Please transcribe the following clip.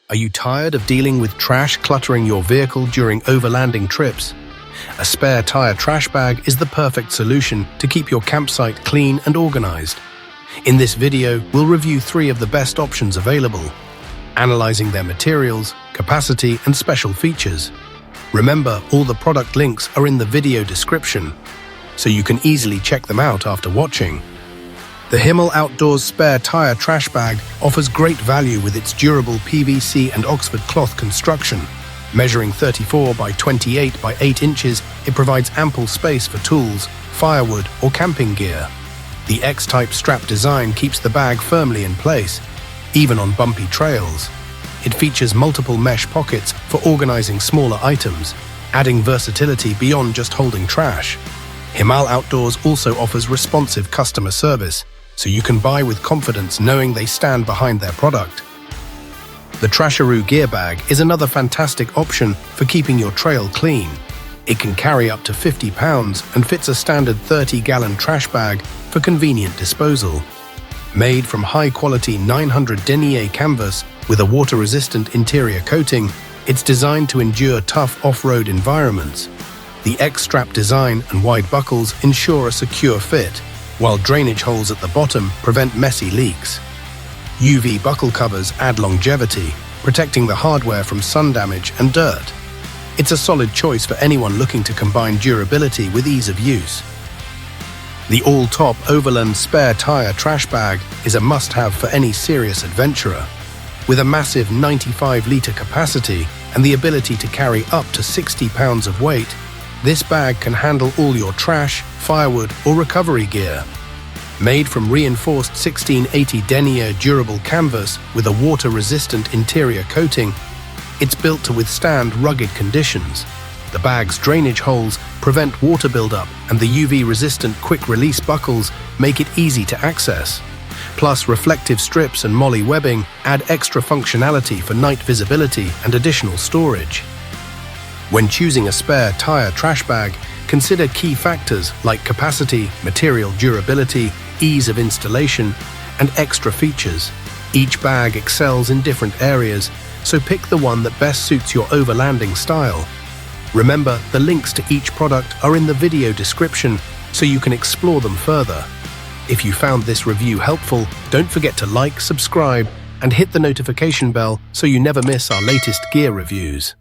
Are you tired of dealing with trash cluttering your vehicle during overlanding trips? A spare tire trash bag is the perfect solution to keep your campsite clean and organized. In this video, we'll review 3 of the best options available, analyzing their materials, capacity, and special features. Remember, all the product links are in the video description, so you can easily check them out after watching. The Himal Outdoors Spare Tire Trash Bag offers great value with its durable PVC and Oxford cloth construction. Measuring 34 by 28 by 8 inches, it provides ample space for tools, firewood, or camping gear. The X-type strap design keeps the bag firmly in place, even on bumpy trails. It features multiple mesh pockets for organizing smaller items, adding versatility beyond just holding trash. Himal Outdoors also offers responsive customer service, so you can buy with confidence knowing they stand behind their product. The Trasharoo Gear Bag is another fantastic option for keeping your trail clean. It can carry up to 50 pounds and fits a standard 30-gallon trash bag for convenient disposal. Made from high-quality 900 denier canvas with a water-resistant interior coating, it's designed to endure tough off-road environments. The X-strap design and wide buckles ensure a secure fit, while drainage holes at the bottom prevent messy leaks. UV buckle covers add longevity, protecting the hardware from sun damage and dirt. It's a solid choice for anyone looking to combine durability with ease of use. The all-top Overland Spare Tire Trash Bag is a must-have for any serious adventurer. With a massive 95-litre capacity and the ability to carry up to 60 pounds of weight, this bag can handle all your trash, firewood, or recovery gear. Made from reinforced 1680 denier durable canvas with a water-resistant interior coating, it's built to withstand rugged conditions. The bag's drainage holes prevent water buildup, and the UV-resistant quick-release buckles make it easy to access. Plus, reflective strips and MOLLE webbing add extra functionality for night visibility and additional storage. When choosing a spare tire trash bag, consider key factors like capacity, material durability, ease of installation, and extra features. Each bag excels in different areas, so pick the one that best suits your overlanding style. Remember, the links to each product are in the video description, so you can explore them further. If you found this review helpful, don't forget to like, subscribe, and hit the notification bell so you never miss our latest gear reviews.